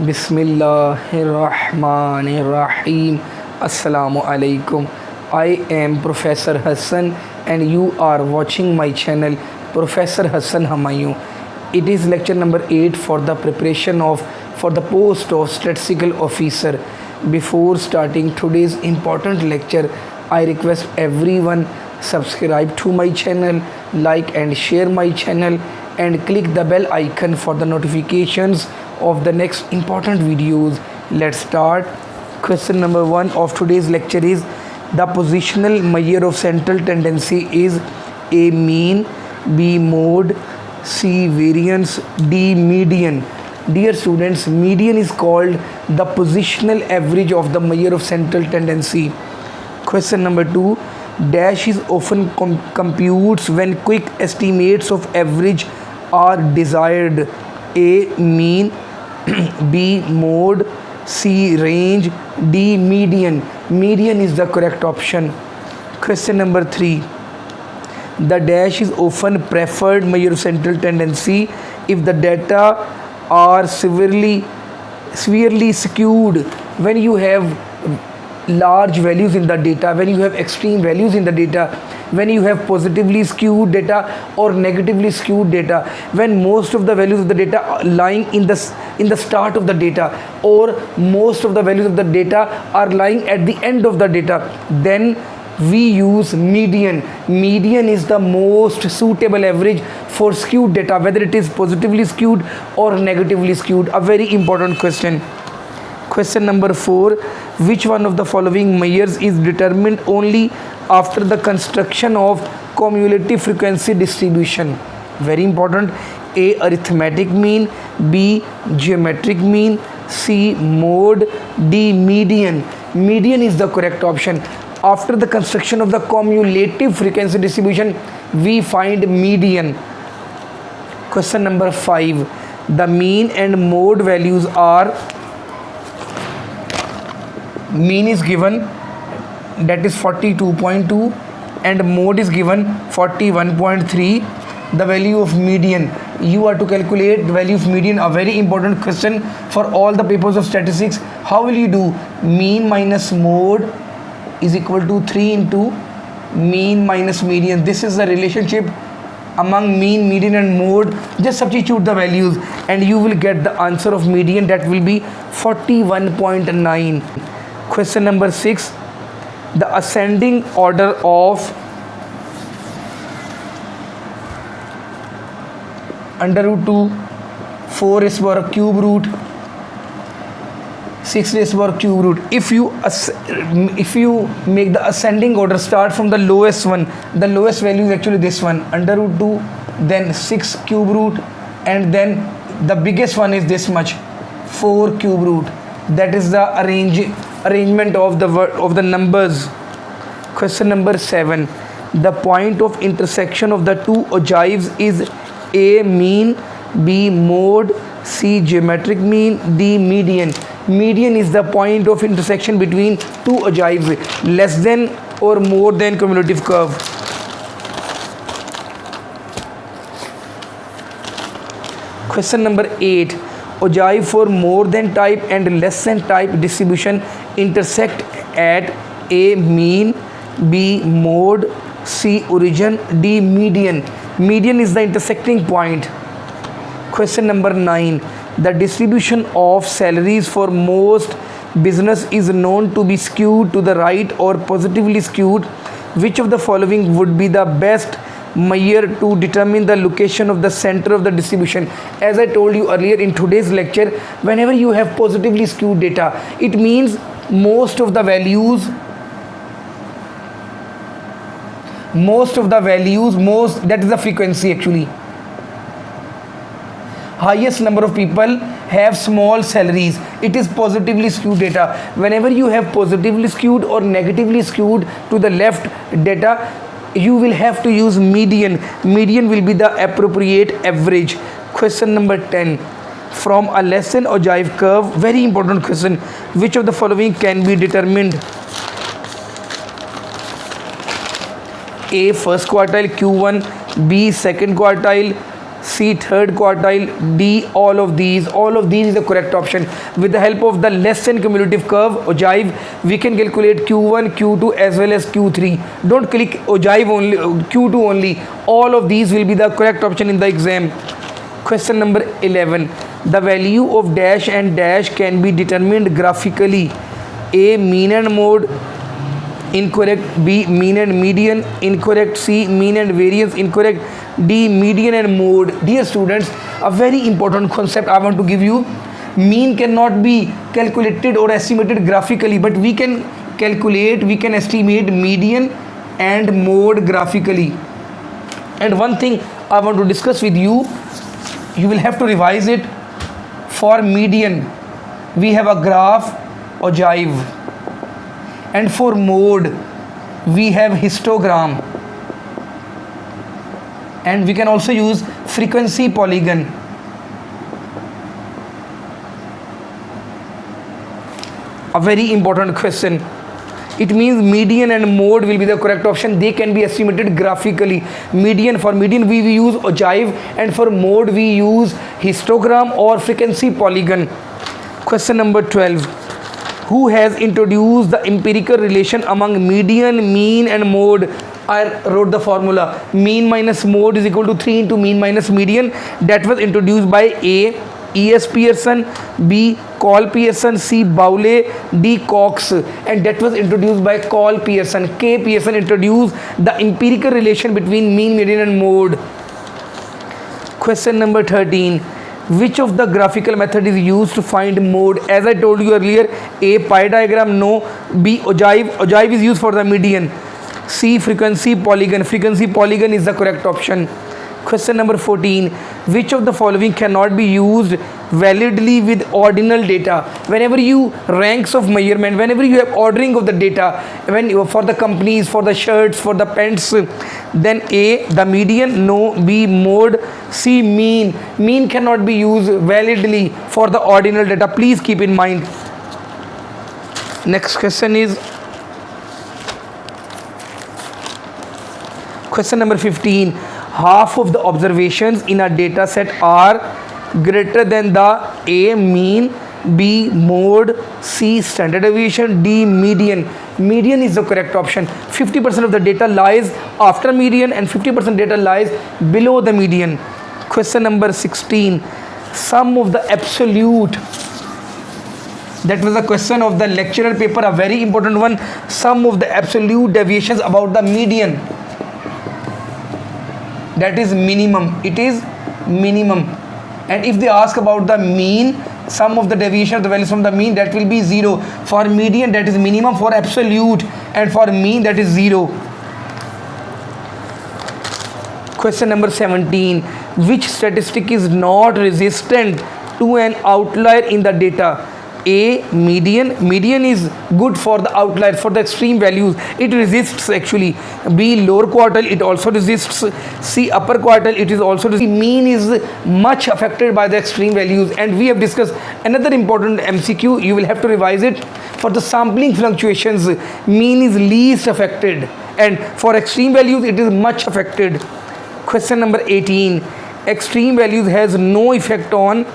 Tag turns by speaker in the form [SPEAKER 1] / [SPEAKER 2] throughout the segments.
[SPEAKER 1] Bismillahirrahmanirrahim. Assalamu alaikum. I am Professor Hassan and you are watching my channel Professor Hassan Hamayu. It is lecture number 8 for the preparation of for the post of statistical officer. Before starting today's important lecture, I request everyone subscribe to my channel, like and share my channel and click the bell icon for the notifications of the next important videos. Let's start. Question number 1 of today's lecture is the positional measure of central tendency is A mean, B mode, C variance, D median. Dear students, median is called the positional average of the measure of central tendency. Question number 2, dash is often computes when quick estimates of average are desired. A mean, B mode, C range, D median. Median is the correct option. Question number 3, the dash is often preferred measure of central tendency if the data are severely skewed. When you have large values in the data, when you have extreme values in the data, when you have positively skewed data or negatively skewed data, when most of the values of the data are lying in the start of the data or most of the values of the data are lying at the end of the data, then we use median. Median is the most suitable average for skewed data, whether it is positively skewed or negatively skewed. A very important question. Question number 4, which one of the following measures is determined only after the construction of cumulative frequency distribution? Very important. A arithmetic mean, B geometric mean, C mode, D median. Median is the correct option. After the construction of the cumulative frequency distribution, we find median. Question number 5, the mean and mode values are, mean is given, that is 42.2, and mode is given 41.3. the value of median, you are to calculate the value of median. A very important question for all the papers of statistics. How will you do? Mean minus mode is equal to 3 into mean minus median. This is the relationship among mean, median and mode. Just substitute the values and you will get the answer of median, that will be 41.9. Question number 6, the ascending order of under root 2, 4 raised to power cube root, 6 raised to power cube root. If you make the ascending order, start from the lowest one, the lowest value is actually this one, under root 2, then 6 cube root, and then the biggest one is this much, 4 cube root. That is the arrangement of the numbers. Question number 7, the point of intersection of the two ogives is A mean, B mode, C geometric mean, D median. Median is the point of intersection between two ogives, less than or more than cumulative curve. Question number 8, ogive for more than type and less than type distribution intersect at A mean, B mode, C origin, D median. Median is the intersecting point. Question number 9, the distribution of salaries for most business is known to be skewed to the right or positively skewed. Which of the following would be the best measure to determine the location of the center of the distribution? As I told you earlier in today's lecture, whenever you have positively skewed data, it means most of the values, that is the frequency actually. Highest number of people have small salaries, it is positively skewed data. Whenever you have positively skewed or negatively skewed to the left data, you will have to use median. Median will be the appropriate average. Question number 10, from a lesson ogive curve, very important question, which of the following can be determined? A first quartile Q1, B second quartile, C third quartile, D all of these. All of these is the correct option. With the help of the less than cumulative curve ogive, we can calculate Q1, Q2 as well as Q3. Don't click ogive only, Q2 only. All of these will be the correct option in the exam. Question number 11. The value of dash and dash can be determined graphically. A, mean and mode, incorrect. B, mean and median, incorrect. C, mean and variance, incorrect. D, median and mode. Dear students, a very important concept I want to give you. Mean cannot be calculated or estimated graphically, but we can calculate, we can estimate median and mode graphically. And one thing I want to discuss with you, you will have to revise it. For median, we have a graph ogive, and for mode, we have histogram, and we can also use frequency polygon. A very important question. It means median and mode will be the correct option. They can be estimated graphically. Median, for median we use ogive, and for mode we use histogram or frequency polygon. Question number 12. Who has introduced the empirical relation among median, mean and mode? I wrote the formula. Mean minus mode is equal to 3 into mean minus median. That was introduced by A, E.S. Pearson, B, Carl Pearson, C, Bowley, D, Cox, and that was introduced by Carl Pearson. K. Pearson introduced the empirical relation between mean, median and mode. Question number 13. Which of the graphical method is used to find mode? As I told you earlier, A, pie diagram, no. B, ogive. Ogive is used for the median. C, frequency polygon. Frequency polygon is the correct option. Question number 14. Which of the following cannot be used validly with ordinal data? Whenever you ranks of measurement, whenever you have ordering of the data, when you, for the companies, for the shirts, for the pants, then A, the median, no. B, mode. C, mean. Mean cannot be used validly for the ordinal data. Please keep in mind. Next question is question number 15. Half of the observations in a data set are greater than the A, mean, B, mode, C, standard deviation, D, median. Median is the correct option. 50% of the data lies after median and 50% data lies below the median. Question number 16. Sum of the absolute. That was the question of the lecturer paper, a very important one. Sum of the absolute deviations about the median. That is minimum. It is minimum. And if they ask about the mean, sum of the deviation of the values from the mean, that will be 0. For median, that is minimum. For absolute and for mean, that is 0. Question number 17. Which statistic is not resistant to an outlier in the data? A, median. Median is good for the outlier, for the extreme values. It resists actually. B, lower quartile. It also resists. C, upper quartile. It is also resists. Mean is much affected by the extreme values. And we have discussed another important MCQ. You will have to revise it. For the sampling fluctuations, mean is least affected. And for extreme values, it is much affected. Question number 18. Extreme values has no effect on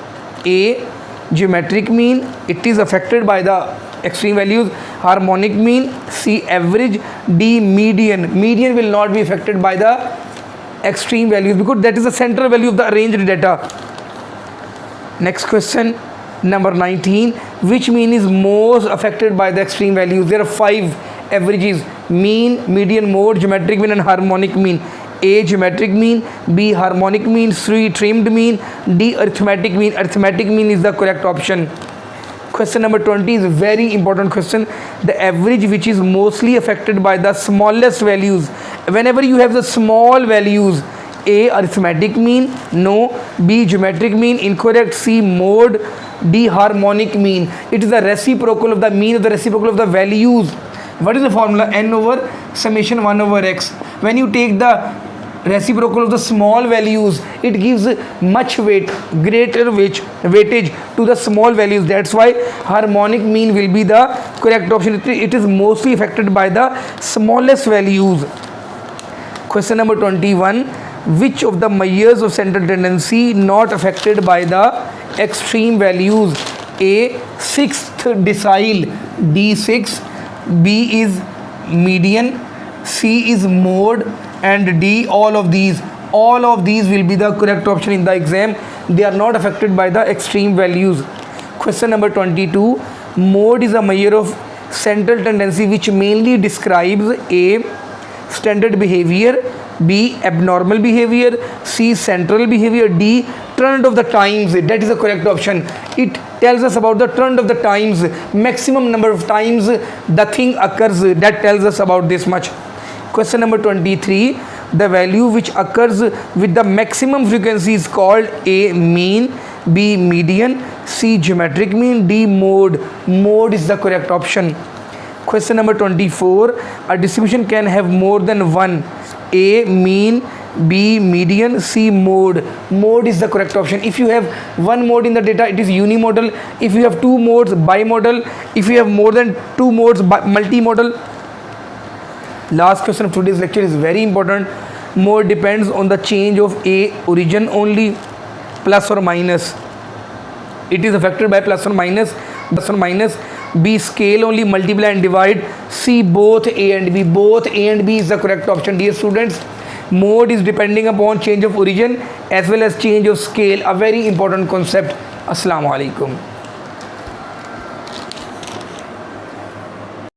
[SPEAKER 1] A, geometric mean. It is affected by the extreme values. Harmonic mean. C, average. D, median. Median will not be affected by the extreme values because that is the central value of the arranged data. Next question, number 19. Which mean is most affected by the extreme values? There are 5 averages: mean, median, mode, geometric mean and harmonic mean. A, geometric mean. B, harmonic mean. C, trimmed mean. D, arithmetic mean. Arithmetic mean is the correct option. Question number 20 is a very important question. The average which is mostly affected by the smallest values. Whenever you have the small values, A, arithmetic mean, no. B, geometric mean, incorrect. C, mode. D, harmonic mean. It is the reciprocal of the mean, of the reciprocal of the values. What is the formula? N over summation 1 over x. When you take the reciprocal of the small values, it gives much weight, greater weightage to the small values. That's why harmonic mean will be the correct option. It is mostly affected by the smallest values. Question number 21. which of the measures of central tendency not affected by the extreme values? A, sixth decile, D6, B is median, C is mode, and D all of these. All of these will be the correct option in the exam. They are not affected by the extreme values. Question number 22. Mode is a measure of central tendency which mainly describes A, standard behavior, B, abnormal behavior, C, central behavior, D, trend of the times. That is the correct option. It tells us about the trend of the times, maximum number of times the thing occurs. That tells us about this much. Question number 23. The value which occurs with the maximum frequency is called A, mean, B, median, C, geometric mean, D, mode. Mode is the correct option. Question number 24. A distribution can have more than one. A, mean, B, median, C, mode. Mode is the correct option. If you have one mode in the data, it is unimodal. If you have two modes, bimodal. If you have more than two modes, multimodal. Last question of today's lecture is very important. Mode depends on the change of A, origin only, plus or minus. It is affected by plus or minus. B, scale only, multiply and divide. C, both A and B. Both A and B is the correct option, dear students. Mode is depending upon change of origin as well as change of scale. A very important concept. Assalamu alaikum.